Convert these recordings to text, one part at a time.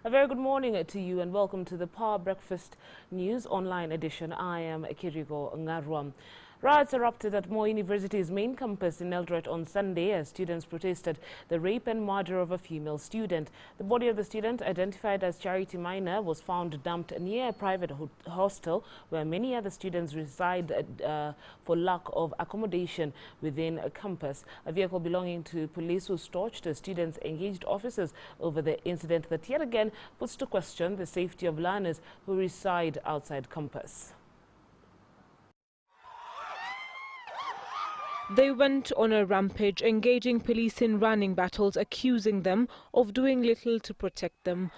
A very good morning to you and welcome to the Power Breakfast News Online edition. I am Kirigo Ngarwam. Riots erupted at Moi University's main campus in Eldoret on Sunday as students protested the rape and murder of a female student. The body of the student, identified as Charity Minor, was found dumped near a private hostel where many other students reside for lack of accommodation within a campus. A vehicle belonging to police was torched as students engaged officers over the incident that yet again puts to question the safety of learners who reside outside campus. They went on a rampage, engaging police in running battles, accusing them of doing little to protect them.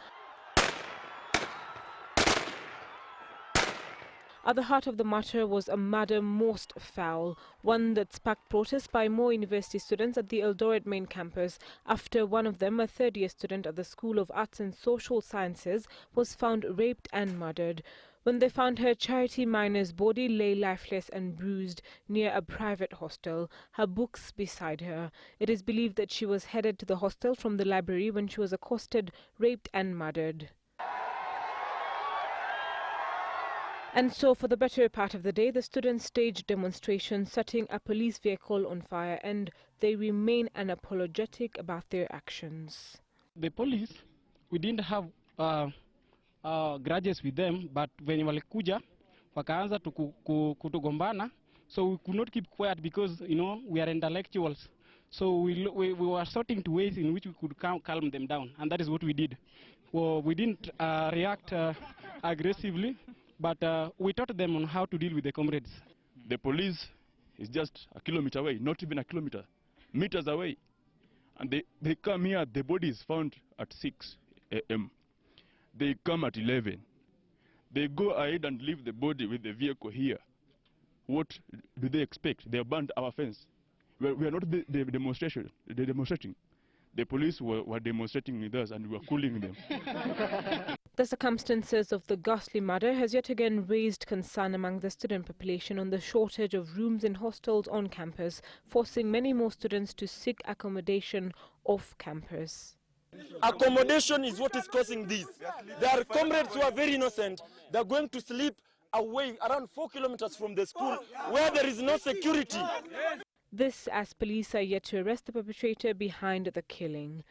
At the heart of the matter was a murder most foul, one that sparked protests by Moi University students at the Eldoret main campus after one of them, a third-year student at the School of Arts and Social Sciences, was found raped and murdered. When they found her, Charity Minor's body lay lifeless and bruised near a private hostel, her books beside her. It is believed that she was headed to the hostel from the library when she was accosted, raped and murdered. And so, for the better part of the day, the students staged demonstrations, setting a police vehicle on fire, and they remain unapologetic about their actions. The police, we didn't have grudges with them, but when walikuja wakaanza kutugombana, so we could not keep quiet because, you know, we are intellectuals. So we were sorting to ways in which we could calm them down, and that is what we did. Well, we didn't react aggressively, but we taught them on how to deal with the comrades. The police is just a kilometer away, not even a kilometer, meters away. And they come here, the body is found at 6 a.m. They come at 11. They go ahead and leave the body with the vehicle here. What do they expect? They burned our fence. We are not demonstrating. The police were demonstrating with us and we were cooling them. The circumstances of the ghastly murder has yet again raised concern among the student population on the shortage of rooms in hostels on campus, forcing many more students to seek accommodation off campus. Accommodation is what is causing this. There are comrades who are very innocent. They are going to sleep away around 4 kilometers from the school where there is no security. This as police are yet to arrest the perpetrator behind the killing.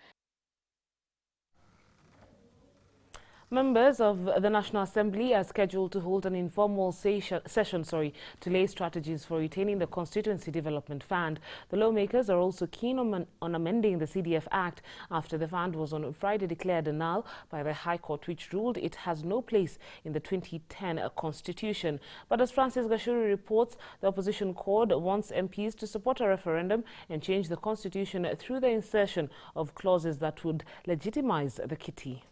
Members of the National Assembly are scheduled to hold an informal session to lay strategies for retaining the Constituency Development Fund. The lawmakers are also keen on amending the CDF Act after the fund was on Friday declared null by the High Court, which ruled it has no place in the 2010 Constitution. But as Francis Gashuri reports, the opposition chord wants MPs to support a referendum and change the Constitution through the insertion of clauses that would legitimize the kitty.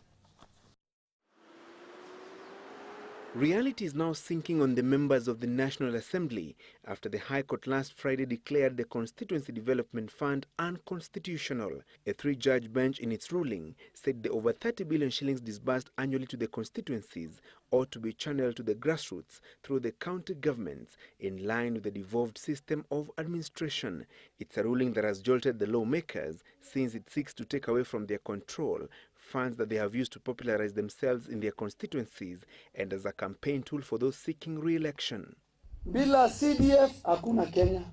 Reality is now sinking on the members of the National Assembly after the High Court last Friday declared the Constituency Development Fund unconstitutional. A three-judge bench in its ruling said the over 30 billion shillings disbursed annually to the constituencies ought to be channeled to the grassroots through the county governments in line with the devolved system of administration. It's a ruling that has jolted the lawmakers since it seeks to take away from their control funds that they have used to popularize themselves in their constituencies and as a campaign tool for those seeking re-election. Bila CDF hakuna Kenya.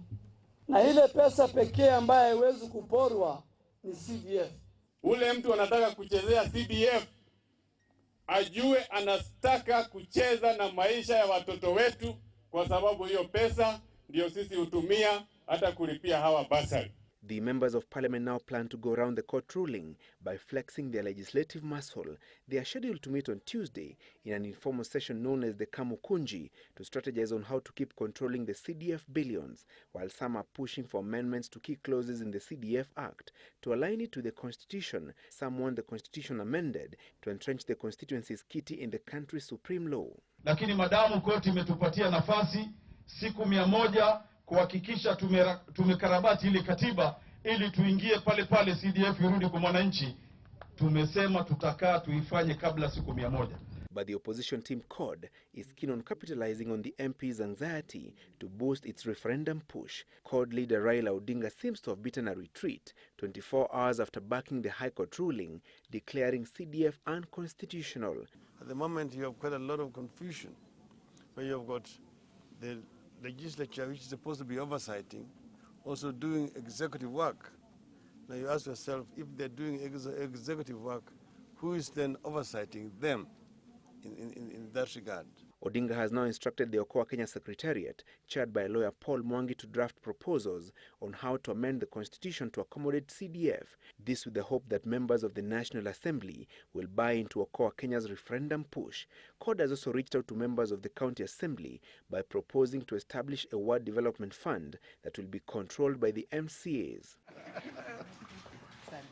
Na ile pesa pekee ambayo haiwezi kuporwa ni CDF. Ule mtu anataka kuchezea CDF ajue anataka kucheza na maisha ya watoto wetu, kwa sababu hiyo pesa ndio sisi hutumia hata kulipia hawa basari. The members of parliament now plan to go around the court ruling by flexing their legislative muscle. They are scheduled to meet on Tuesday in an informal session known as the Kamukunji to strategize on how to keep controlling the CDF billions, while some are pushing for amendments to key clauses in the CDF Act to align it to the Constitution. Some want the Constitution amended to entrench the constituency's kitty in the country's supreme law. Lakini madamu koti imetupatia nafasi siku 100 kuhakikisha tumekarabati ile katiba ili tuingie pale CDF irudi kwa mwananchi. Tumesema tutakaa tuifanye kabla siku 100. But the opposition team CORD is keen on capitalizing on the MP's anxiety to boost its referendum push. CORD leader Raila Odinga seems to have beaten a retreat 24 hours after backing the High Court ruling declaring CDF unconstitutional. At the moment, you have quite a lot of confusion, where you have got the legislature, which is supposed to be oversighting, also doing executive work. Now you ask yourself, if they're doing executive work, who is then oversighting them in that regard? Odinga has now instructed the Okoa Kenya Secretariat, chaired by lawyer Paul Mwangi, to draft proposals on how to amend the constitution to accommodate CDF. This with the hope that members of the National Assembly will buy into Okoa Kenya's referendum push. CORD has also reached out to members of the County Assembly by proposing to establish a ward development fund that will be controlled by the MCAs.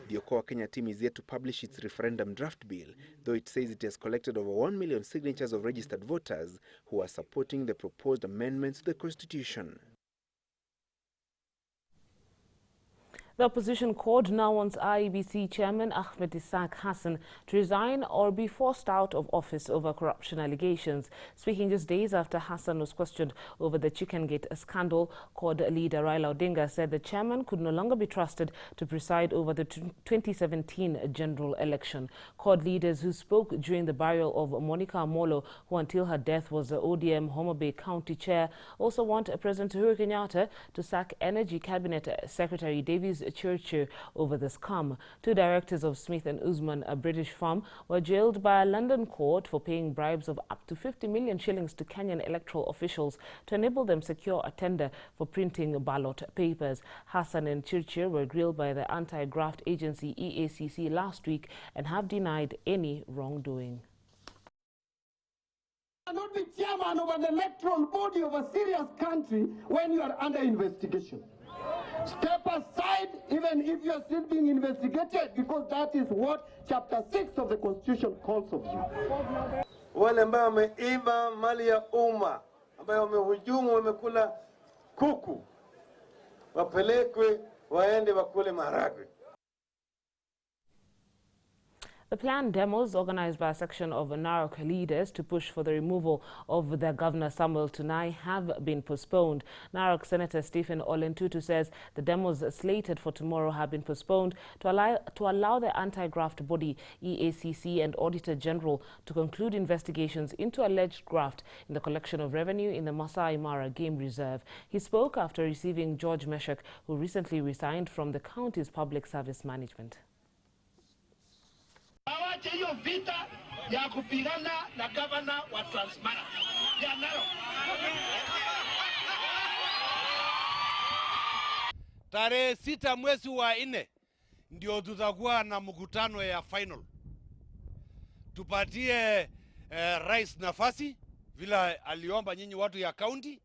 The Okoa Kenya team is yet to publish its referendum draft bill, though it says it has collected over 1 million signatures of registered voters who are supporting the proposed amendments to the Constitution. The opposition CORD now wants IEBC Chairman Ahmed Isaac Hassan to resign or be forced out of office over corruption allegations. Speaking just days after Hassan was questioned over the Chickengate scandal, CORD leader Raila Odinga said the chairman could no longer be trusted to preside over the 2017 general election. CORD leaders who spoke during the burial of Monica Amolo, who until her death was the ODM Homa Bay County Chair, also want President Uhuru Kenyatta to sack Energy Cabinet Secretary Davies Churchill over the scam. Two directors of Smith & Usman, a British firm, were jailed by a London court for paying bribes of up to 50 million shillings to Kenyan electoral officials to enable them secure a tender for printing ballot papers. Hassan and Churchill were grilled by the anti-graft agency EACC last week and have denied any wrongdoing. Cannot be chairman of an electoral body of a serious country when you are under investigation. Step aside even if you are still being investigated, because that is what Chapter 6 of the Constitution calls of you. Wale ambao wameiba mali ya umma, ambao wamehujumu, wamekula kuku, wapelekwe waende wakule maharagwe. The planned demos organized by a section of Narok leaders to push for the removal of their governor Samuel Tunai have been postponed. Narok Senator Stephen Olentutu says the demos slated for tomorrow have been postponed to allow the anti-graft body EACC and Auditor General to conclude investigations into alleged graft in the collection of revenue in the Masai Mara Game Reserve. He spoke after receiving George Meshach, who recently resigned from the county's public service management. Awache hiyo vita ya kupigana na gavana wa Transmara ya Narok. Tarehe 6 mwezi wa 4 ndio tutakuwa na mkutano ya final. Tupatie rais nafasi vile aliomba nyinyi watu ya county,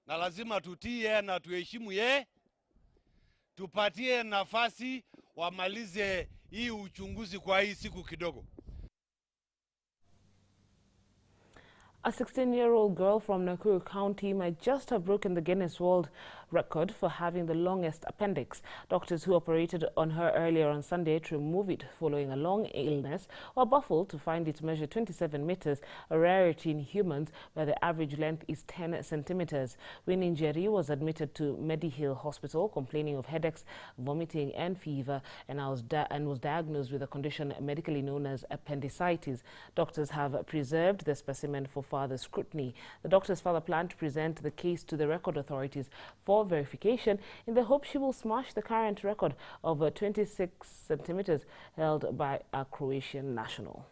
na lazima tutie na tuheshimu yeye. Tupatie nafasi wamalize hii uchunguzi kwa hii siku kidogo. A 16-year-old girl from Nakuru County might just have broken the Guinness World Record for having the longest appendix. Doctors who operated on her earlier on Sunday to remove it following a long illness were baffled to find it measured 27 meters, a rarity in humans where the average length is 10 centimeters. Winnie Njeri was admitted to Medihill Hospital complaining of headaches, vomiting and fever, and was diagnosed with a condition medically known as appendicitis. Doctors have preserved the specimen for further scrutiny. The doctor's father planned to present the case to the record authorities for verification in the hope she will smash the current record of 26 centimeters held by a Croatian national.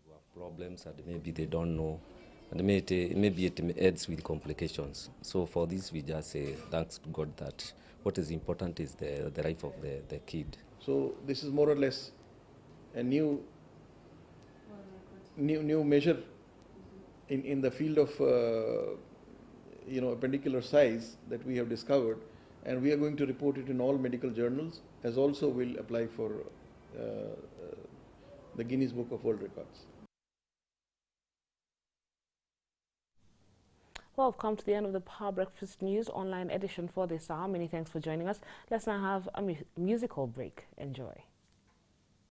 We have problems and maybe they don't know, and maybe it adds with complications. So for this we just say thanks to God that what is important is the life of the kid. So this is more or less a new measure in the field of appendicular size that we have discovered, and we are going to report it in all medical journals, as also will apply for the Guinness Book of World Records. Well, we've come to the end of the Power Breakfast News online edition for this hour. Many thanks for joining us. Let's now have a musical break. Enjoy.